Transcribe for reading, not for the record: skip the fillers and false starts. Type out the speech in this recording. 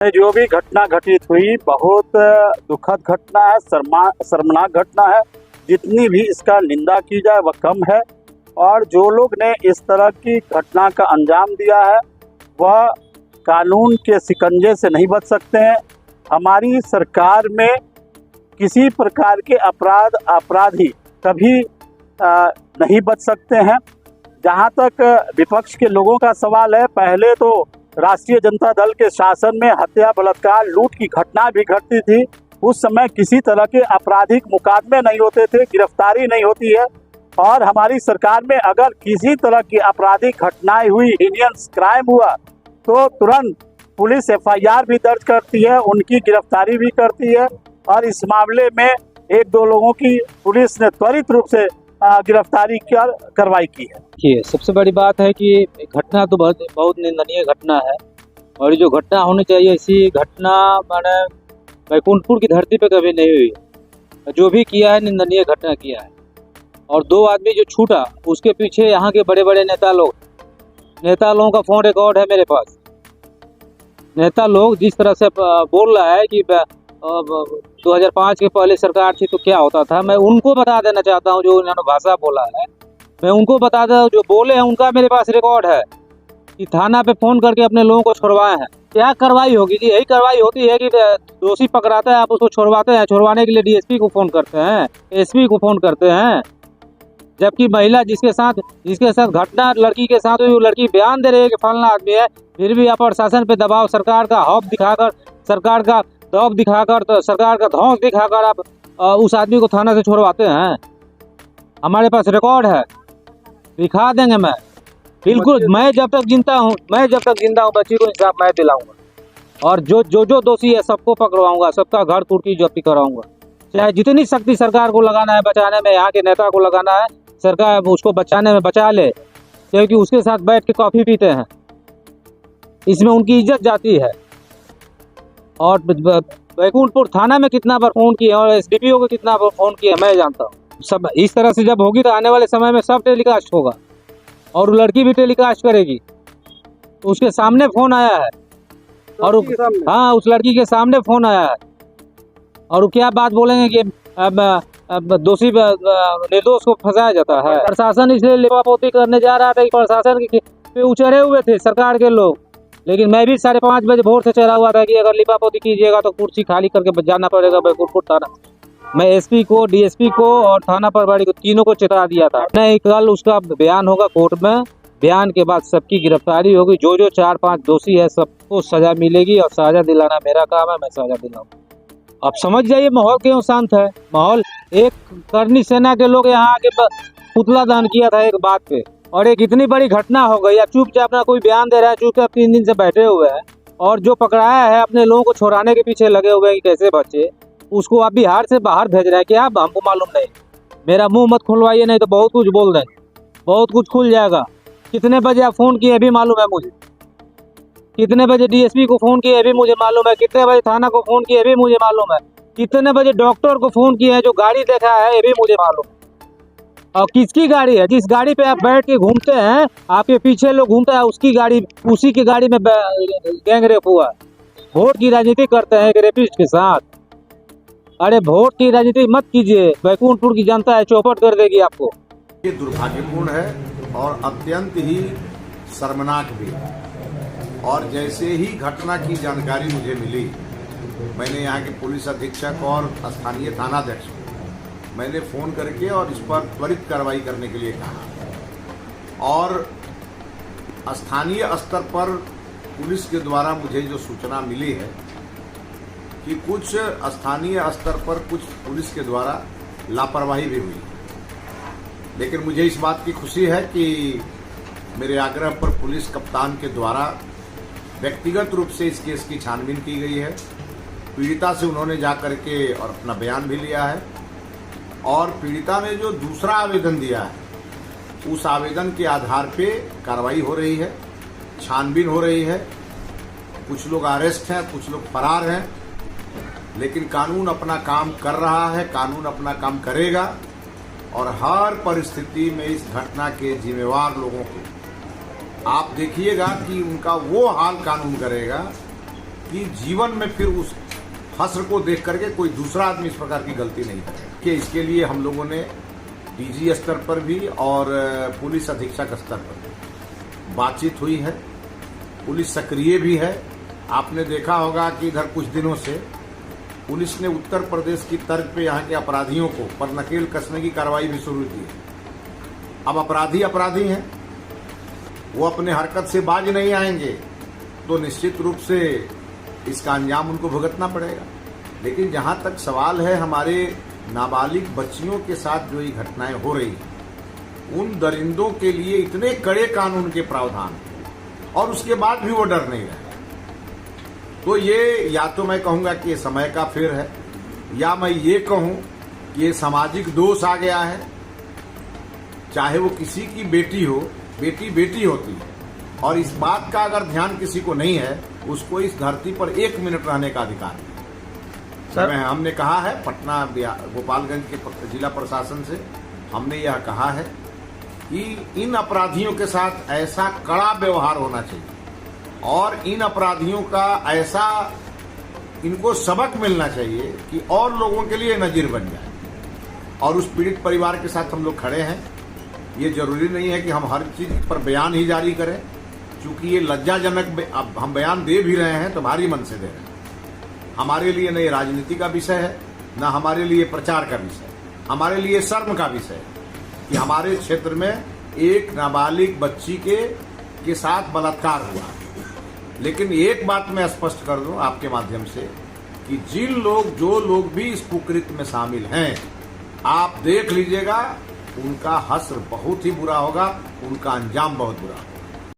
जो भी घटना घटित हुई बहुत दुखद घटना है, शर्मनाक घटना है। जितनी भी इसका निंदा की जाए वह कम है। और जो लोग ने इस तरह की घटना का अंजाम दिया है वह कानून के शिकंजे से नहीं बच सकते हैं। हमारी सरकार में किसी प्रकार के अपराधी कभी नहीं बच सकते हैं। जहां तक विपक्ष के लोगों का सवाल है, पहले तो राष्ट्रीय जनता दल के शासन में हत्या, बलात्कार, लूट की घटना भी घटती थी। उस समय किसी तरह के आपराधिक मुकदमे नहीं होते थे, गिरफ्तारी नहीं होती है। और हमारी सरकार में अगर किसी तरह की आपराधिक घटनाएं हुई, हीनियस क्राइम हुआ, तो तुरंत पुलिस FIR भी दर्ज करती है, उनकी गिरफ्तारी भी करती है। और इस मामले में एक दो लोगों की पुलिस ने त्वरित रूप से गिरफ्तारी कर कार्रवाई की है। देखिए, सबसे बड़ी बात है कि घटना तो बहुत निंदनीय घटना है। और जो घटना होनी चाहिए, ऐसी घटना मैंने बैकुंठपुर की धरती पे कभी नहीं हुई। जो भी किया है निंदनीय घटना किया है। और 2 आदमी जो छूटा, उसके पीछे यहाँ के बड़े बड़े नेता लोगों का फोन रिकॉर्ड है मेरे पास। नेता लोग जिस तरह से बोल रहा है कि 2005 के पहले सरकार थी तो क्या होता था, मैं उनको बता देना चाहता हूँ। जो उन्होंने भाषा बोला है, मैं उनको बता दूं, जो बोले हैं उनका मेरे पास रिकॉर्ड है कि थाना पे फोन करके अपने लोगों को छुड़वाए हैं। क्या कार्रवाई होगी जी? यही कार्रवाई होती है कि दोषी पकड़ाता है, आप उसको छुड़वाते हैं। छुड़वाने के लिए DSP को फोन करते हैं, SP को फोन करते हैं। जबकि महिला जिसके साथ घटना लड़की के साथ हुई, वो लड़की बयान दे रही है कि फलाना आदमी है, फिर भी आप प्रशासन पे दबाव, सरकार का हौफ दिखाकर, सरकार का दौब दिखाकर, तो सरकार का धौंस दिखाकर आप उस आदमी को थाना से छुड़वाते हैं। हमारे पास रिकॉर्ड है, दिखा देंगे। मैं बिल्कुल, मैं जब तक जिंदा हूँ बच्ची को इंसाफ मैं दिलाऊंगा। और जो दोषी है सबको पकड़वाऊंगा, सबका घर कुर्की जब्ती कराऊंगा। चाहे जितनी शक्ति सरकार को लगाना है बचाने में, यहाँ के नेता को लगाना है, सरकार उसको बचाने में बचा ले, क्योंकि उसके साथ बैठ के कॉफी पीते हैं। इसमें उनकी इज्जत जाती है। और बैकुंठपुर थाना में कितना बार फोन किया और SDPO को कितना बार फोन किया मैं जानता हूँ। सब इस तरह से जब होगी तो आने वाले समय में सब टेलीकास्ट होगा और लड़की भी टेलीकास्ट करेगी। तो उसके सामने फोन आया है। और हाँ, उस लड़की के सामने फोन आया है। और वो क्या बात बोलेंगे कि दोषी निर्दोष को फंसाया जाता है। प्रशासन इसलिए लिपापोती करने जा रहा था कि प्रशासन पे उचड़े हुए थे सरकार के लोग। लेकिन मैं भी 5:30 बजे भोर से चला हुआ था कि अगर लिपापोती कीजिएगा तो कुर्सी खाली करके जाना पड़ेगा बैकुंठपुर थाना। मैं SP को, DSP को और थाना प्रभारी को, तीनों को चेता दिया था। नहीं, कल उसका बयान होगा कोर्ट में। बयान के बाद सबकी गिरफ्तारी होगी। जो 4-5 दोषी है सबको सजा मिलेगी। और सजा दिलाना मेरा काम है, मैं सजा दिलाऊंगा। अब समझ जाइए माहौल क्यों शांत है। माहौल, एक करनी सेना के लोग यहाँ आके पुतला दहन किया था एक बात पे, और एक इतनी बड़ी घटना हो गई। अब चुपचाप ना कोई बयान दे रहा है, चुपचाप 3 दिन से बैठे हुए हैं। और जो पकड़ाया है अपने लोगों को छुड़ाने के पीछे लगे हुए हैं कि कैसे बच्चे, उसको आप बिहार से बाहर भेज रहे हैं। क्या हमको मालूम नहीं? मेरा मुंह मत खुलवाइए, नहीं तो बहुत कुछ बोल दें, बहुत कुछ खुल जाएगा। कितने बजे आप फोन किए भी मालूम है मुझे, कितने बजे DSP को फोन किए भी मुझे मालूम है, कितने बजे थाना को फोन किए भी मुझे मालूम है, कितने बजे डॉक्टर को फोन किए हैं, जो गाड़ी देखा है ये भी मुझे मालूम है। और किसकी गाड़ी है? जिस गाड़ी पे आप बैठ के घूमते हैं, आपके पीछे लोग घूमते हैं, उसकी गाड़ी, उसी की गाड़ी में गैंग रेप हुआ। वोट की राजनीति करते हैं एक रेपिस्ट के साथ। अरे वोट की राजनीति मत कीजिए, बैकुंठपुर की जनता है, चौपट कर देगी आपको। ये दुर्भाग्यपूर्ण है और अत्यंत ही शर्मनाक भी। और जैसे ही घटना की जानकारी मुझे मिली, मैंने यहाँ के पुलिस अधीक्षक और स्थानीय थानाध्यक्ष को मैंने फ़ोन करके और इस पर त्वरित कार्रवाई करने के लिए कहा। और स्थानीय स्तर पर पुलिस के द्वारा मुझे जो सूचना मिली है कि कुछ स्थानीय स्तर पर कुछ पुलिस के द्वारा लापरवाही भी हुई। लेकिन मुझे इस बात की खुशी है कि मेरे आग्रह पर पुलिस कप्तान के द्वारा व्यक्तिगत रूप से इस केस की छानबीन की गई है। पीड़िता से उन्होंने जाकर के और अपना बयान भी लिया है। और पीड़िता ने जो दूसरा आवेदन दिया है, उस आवेदन के आधार पे कार्रवाई हो रही है, छानबीन हो रही है। कुछ लोग अरेस्ट हैं, कुछ लोग फरार हैं। लेकिन कानून अपना काम कर रहा है, कानून अपना काम करेगा। और हर परिस्थिति में इस घटना के जिम्मेवार लोगों को आप देखिएगा कि उनका वो हाल कानून करेगा कि जीवन में फिर उस हस्र को देख करके कोई दूसरा आदमी इस प्रकार की गलती नहीं करे। कि इसके लिए हम लोगों ने डीजी स्तर पर भी और पुलिस अधीक्षक स्तर पर भी बातचीत हुई है। पुलिस सक्रिय भी है। आपने देखा होगा कि इधर कुछ दिनों से पुलिस ने उत्तर प्रदेश की तर्ज पे यहाँ के अपराधियों को पर नकेल कसने की कार्रवाई भी शुरू की है। अब अपराधी अपराधी हैं, वो अपने हरकत से बाज नहीं आएंगे तो निश्चित रूप से इसका अंजाम उनको भुगतना पड़ेगा। लेकिन जहां तक सवाल है हमारे नाबालिग बच्चियों के साथ जो ये घटनाएं हो रही हैं, उन दरिंदों के लिए इतने कड़े कानून के प्रावधान और उसके बाद भी वो डर नहीं रहे। तो ये या तो मैं कहूंगा कि ये समय का फेर है, या मैं ये कहूं कि ये सामाजिक दोष आ गया है। चाहे वो किसी की बेटी हो, बेटी बेटी होती है, और इस बात का अगर ध्यान किसी को नहीं है, उसको इस धरती पर 1 मिनट रहने का अधिकार नहीं। सर हमने कहा है पटना गोपालगंज के जिला प्रशासन से, हमने यह कहा है कि इन अपराधियों के साथ ऐसा कड़ा व्यवहार होना चाहिए और इन अपराधियों का ऐसा इनको सबक मिलना चाहिए कि और लोगों के लिए नजीर बन जाए। और उस पीड़ित परिवार के साथ हम लोग खड़े हैं। ये जरूरी नहीं है कि हम हर चीज पर बयान ही जारी करें, क्योंकि ये लज्जाजनक अब हम बयान दे भी रहे हैं तो भारी मन से दे रहे हैं। हमारे लिए न ये राजनीति का विषय है, न हमारे लिए प्रचार का विषय, हमारे लिए शर्म का विषय है कि हमारे क्षेत्र में एक नाबालिग बच्ची के साथ बलात्कार हुआ। लेकिन एक बात मैं स्पष्ट कर दूं आपके माध्यम से कि जो लोग भी इस कुकृत्य में शामिल हैं, आप देख लीजिएगा उनका हश्र बहुत ही बुरा होगा, उनका अंजाम बहुत बुरा होगा।